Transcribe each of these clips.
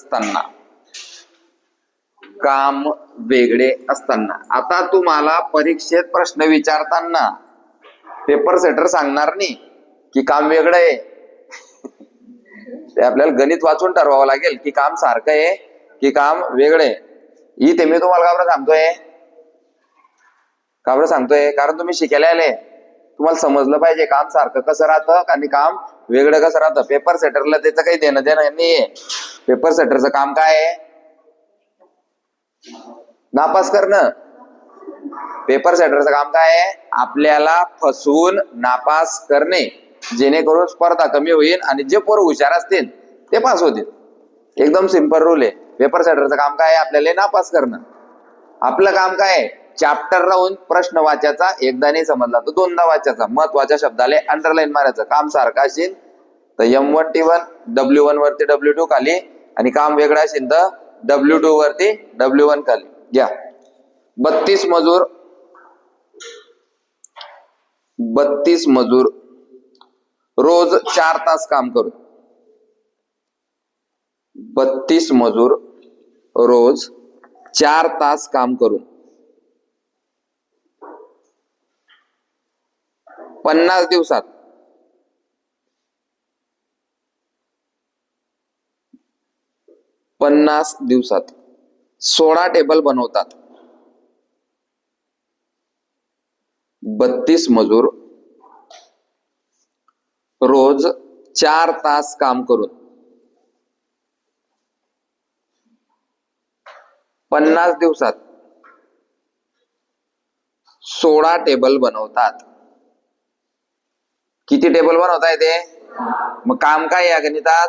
असताना, काम वेगळे असताना. आता तुम्हाला परीक्षेत प्रश्न विचारताना पेपर सेटर सांगणार नाही की काम वेगळं आहे. ते आपल्याला गणित वाचून ठरवावं लागेल की काम सारखं आहे की काम वेगळं आहे. इथे मी तुम्हाला का बरं सांगतोय, का बरं सांगतोय, कारण तुम्ही शिकायला आले, तुम्हाला समजलं पाहिजे काम सारखं कसं राहतं आणि काम वेगळं कसं राहतं. पेपर सेटरला त्याचं काही देणं नाहीये. पेपर सेटरचं काम काय आहे? नापास करणं. पेपर सेटरचं काम काय आहे? आपल्याला फसवून नापास करणे, जेणेकरून स्पर्धा कमी होईल आणि जे पोरं हुशार असतील ते पास होतील. एकदम सिंपल रूल आहे. पेपर सेटरचं काम काय आहे? आपल्याला नापास करणं. आपलं काम काय आहे? चॅप्टर राहून प्रश्न वाचायचा, एकदा नाही समजला तर दोनदा वाचायचा, महत्वाच्या शब्दाला अंडरलाईन मारायचं. काम सारखं असेल तर M1 T1 W1 वरती W2 खाली, आणि काम वेगळं असेल तर W2 वरती W1 खाली. घ्या 32 मजूर रोज 4 तास काम करून, 32 मजूर रोज 4 तास काम करून 50 दिवसात 16 टेबल बनवतात. 32 मजूर रोज 4 तास काम करून 50 दिवसात 16 टेबल बनवतात. किती टेबल बनवता येते? मग काम काय या गणितात?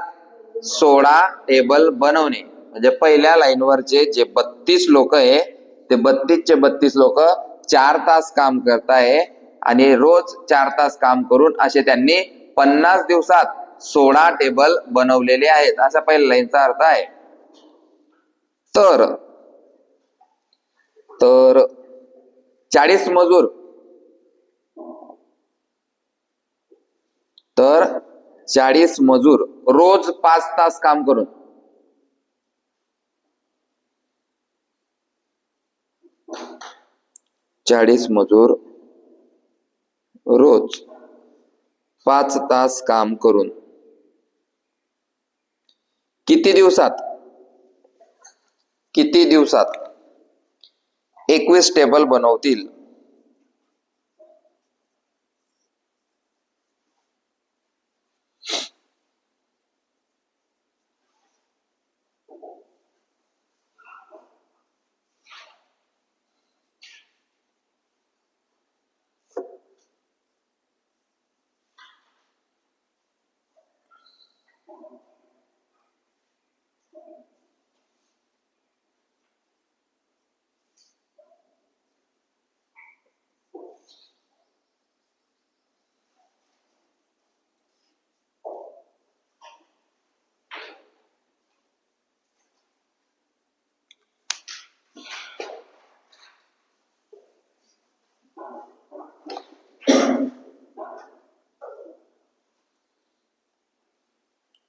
16 टेबल बनवणे. म्हणजे पहिल्या लाईनवरचे जे 32 लोक आहे ते 32 लोक 4 तास काम करताय, आणि रोज 4 तास काम करून असे त्यांनी 50 दिवसात 16 टेबल बनवलेले आहेत, असा पहिल्या लाईनचा अर्थ आहे. तर 40 मजूर, तर 40 मजूर रोज 5 तास काम करून 40 मजूर रोज 5 तास काम करून किती दिवसात 21 टेबल बनवतील.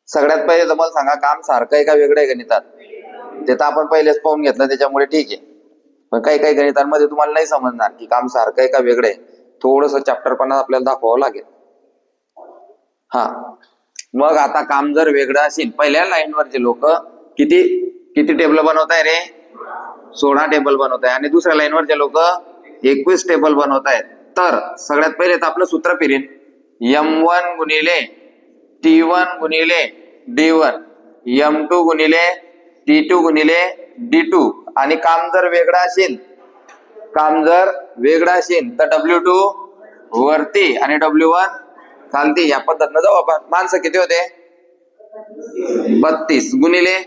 सगळ्यात पहिले तर मला सांगा, काम सारखं आहे का वेगळं आहे गणितात? ते तर आपण पहिलेच पाहून घेतलं, त्याच्यामुळे ठीक आहे. पण काही गणितांमध्ये तुम्हाला नाही समजणार की काम सारखं आहे का वेगळं आहे. थोडस चॅप्टरपणा आपल्याला दाखवावं लागेल. हा, मग आता काम जर वेगळं असेल, पहिल्या लाईनवरचे लोक किती टेबल बनवताय रे? 16 टेबल बनवताय, आणि दुसऱ्या लाईनवरचे लोक 21 टेबल बनवतायत. तर सगळ्यात पहिले तर आपलं सूत्र फिरेन, M1 गुणिले T1 गुणिले D1, M2 गुणिले T2 गुणिले D2. आणि काम जर वेगळं असेल तर W2 वरती आणि W1 खालती. या पद्धतीनं जाऊ आपण. माणसं किती होते? 32 गुणिले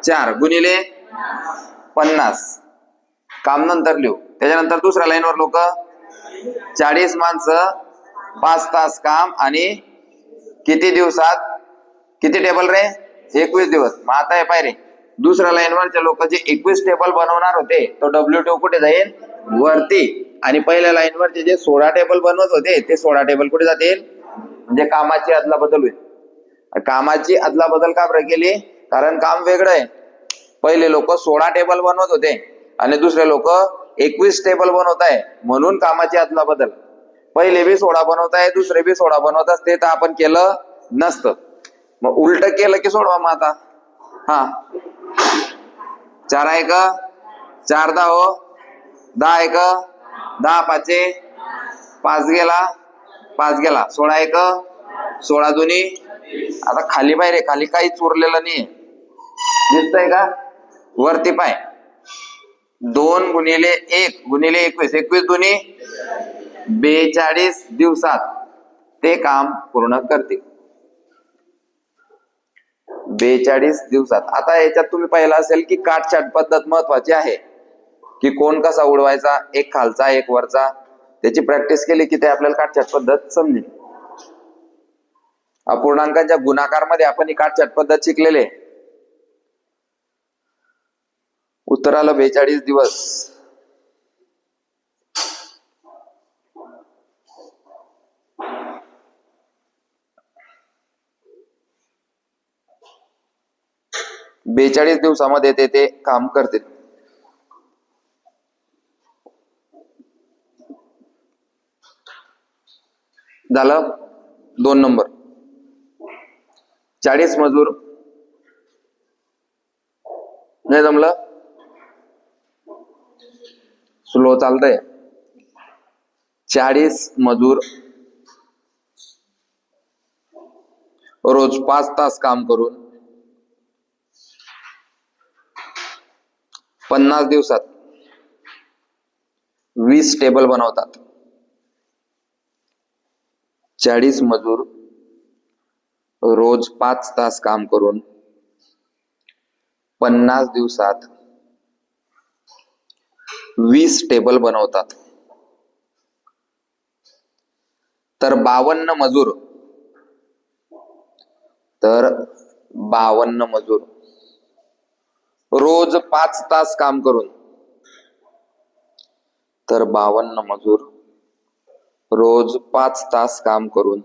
4 गुणिले 50. काम नंतर लिहू. त्याच्यानंतर दुसऱ्या लाईनवर लोक 40 माणसं 5 तास काम, आणि किती दिवसात किती टेबल रे? 21 दिवस. मग आता हे पाय रे, दुसऱ्या लाईनवरचे लोक जे 21 टेबल बनवणार होते तो W2 कुठे जाईल? वरती. आणि पहिल्या लाईनवरचे जे 16 टेबल बनवत होते ते 16 टेबल कुठे जातील? म्हणजे कामाची अदलाबदल होईल. कामाची अदलाबदल का बरं केली? कारण काम वेगळं आहे. पहिले लोक 16 टेबल बनवत होते आणि दुसरे लोक 21 टेबल बनवत आहे, म्हणून कामाची अदला बदल. पहिले बी 16 बनवत आहे, दुसरे बी 16 बनवत असते तर आपण केलं नसतं. मग उलट केलं की सोडवा. मग आता हा 4 आहे का 4 10 हो 10 आहे का 10 पाचे 5 गेला 5 गेला 16 आहे का 16 दोन्ही. आता खाली पाय रे, खाली काहीच उरलेलं नाही, दिसतंय का. वरती पाय 2 गुणिले 1 गुणिले 21 21 दोन्ही 42 दिवसात ते काम पूर्ण करतील. 42 दिवसात. आता याच्यात तुम्ही पाहिलं असेल की काटछाट पद्धत महत्वाची आहे, की कोण कसा उडवायचा, एक खालचा एक वरचा. त्याची प्रॅक्टिस केली की ते आपल्याला काटछाट पद्धत समजेल. अपूर्णांकांच्या गुणाकार मध्ये आपण ही काटछाट पद्धत शिकलेले. उत्तर आलं 42 दिवस. बेचाळीस दिवसामध्ये ते काम करतील. झालं 2 नंबर. 40 मजूर नाही जमलं, स्लो चालतंय. 40 मजूर रोज 5 तास काम करून 50 दिवसात 20 टेबल बनवतात. 40 मजूर रोज 5 तास काम करून 50 दिवसात 20 टेबल बनवतात. तर 52 मजूर रोज 5 तास काम करून, तर 52 मजूर रोज 5 तास काम करून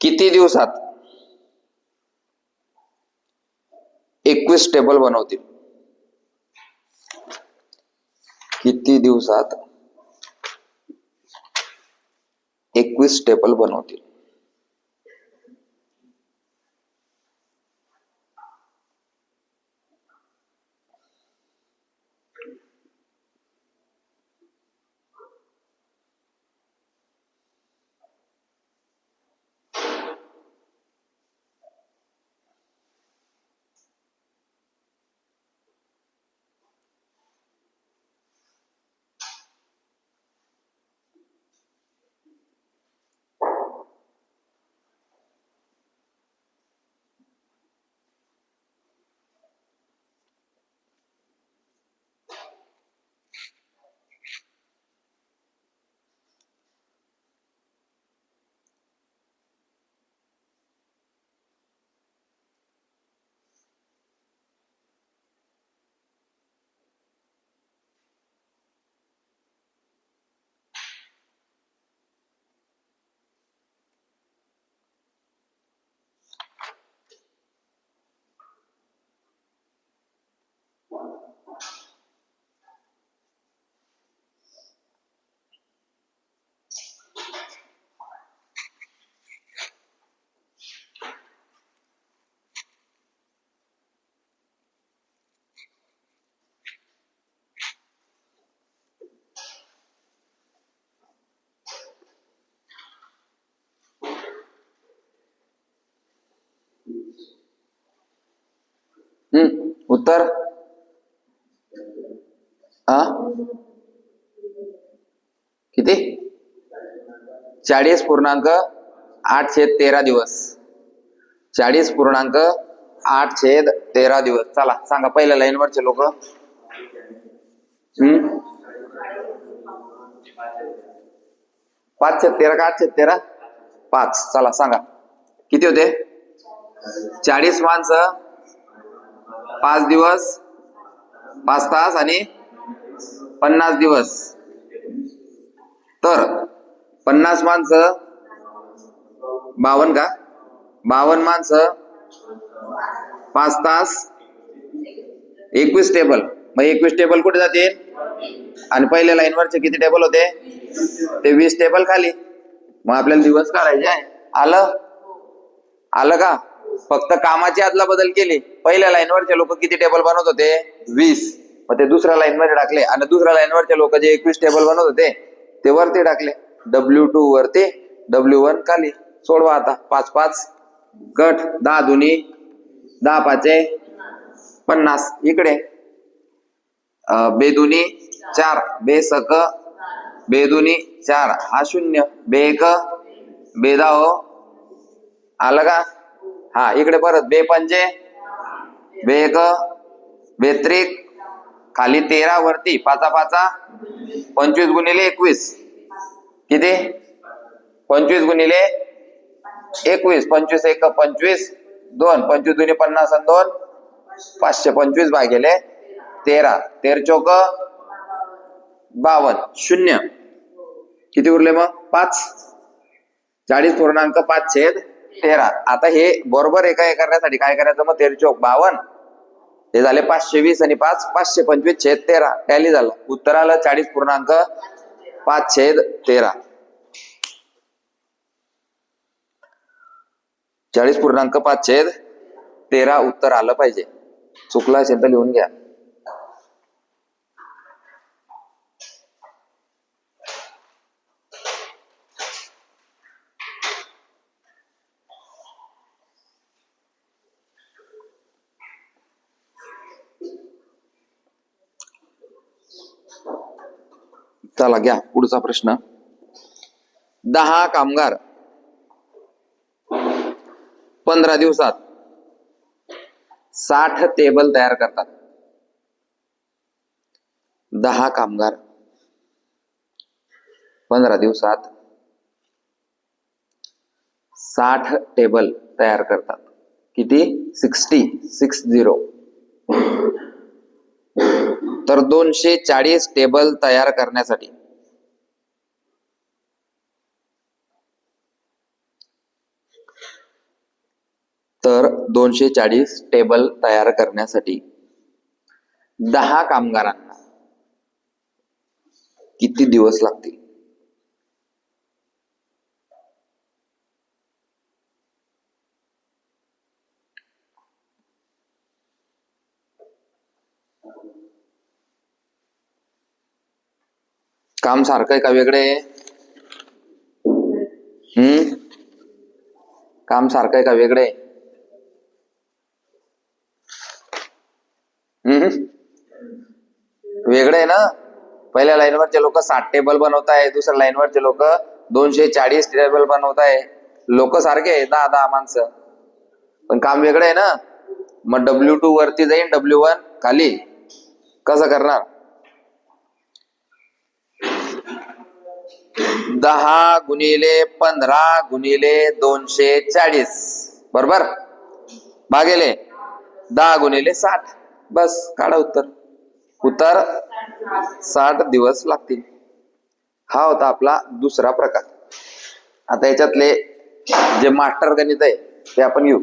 किती दिवसात 21 टेबल बनवतील. किती दिवसात 21 टेबल बनवतील. उत्तर किती 40.8/13 दिवस. 40.8/13 दिवस. चला सांगा पहिल्या लाईन वरचे लोक. 5/13 का 8/13? 5. चला सांगा किती होते. 40 माणसं 5 दिवस 5 तास आणि 50 दिवस. तर 50 माणसं 52 का 52 माणसं 5 तास 21 टेबल. मग 21 टेबल कुठे जातील आणि पहिल्या लाईनवरचे किती टेबल होते ते 20 टेबल खाली. मग आपल्याला दिवस काढायचे आहे. आलं का? फक्त कामाची आदला बदल केली. पहिल्या लाईनवरचे लोक किती टेबल बनवत होते 20, मग ते दुसऱ्या लाईन मध्ये टाकले आणि दुसऱ्या लाईनवरचे लोक जे 21 टेबल बनवत होते ते वरती टाकले. W2 वरती W1 खाली. सोडवा आता. 5 5 कट. 10 दुनी 10 पाचे 50 इकडे. बेदुनी 4 बेसक बेदुनी 4 हा 0 बेक बेदाहो. आलं का? हा इकडे परत बे पंचे बेक बेत्रिक खाली 13 वरती 5 5 25 गुणिले 21 किती 25 गुणिले 21 25 1 25 2 25 दुनी 50 आणि 2 525 भागिले 13 13 चौक 52 0 किती उरले मग 5 40.5/13. आता हे बरोबर एका हे करण्यासाठी काय करायचं मग 13 चौक 52 हे झाले 520 आणि 5 525/13 टॅली झालं. उत्तर आलं 40.5/13. 40.5/13 उत्तर आलं पाहिजे. चुकलं असेल तर लिहून घ्या. चला घ्या पुढचा प्रश्न. 10 कामगार 15 दिवसात 60 टेबल तयार करतात. 10 कामगार 15 दिवसात 60 टेबल तयार करतात. किती 60. तर 240 टेबल तयार करण्यासाठी तर 240 टेबल तयार करण्यासाठी 10 कामगारांना किती दिवस लागतील? काम सारखं आहे का वेगळे? काम सारखं आहे का वेगळे? वेगळे आहे ना. पहिल्या लाईनवरचे लोक 60 टेबल बनवत आहे, दुसऱ्या लाईनवरचे लोक 240 टेबल बनवत आहे. लोक सारखे आहे 10 माणसं, पण काम वेगळं आहे ना. मग W2 वरती जाईन W1 खाली. कसं करणार? 10 गुणिले 15 गुणिले 240 बरोबर भागिले 10 गुणिले 60. बस काढा उत्तर. उत्तर 60 दिवस लागतील. हा होता आपला दुसरा प्रकार. आता याच्यातले जे मास्टर गणित आहे ते आपण घेऊ.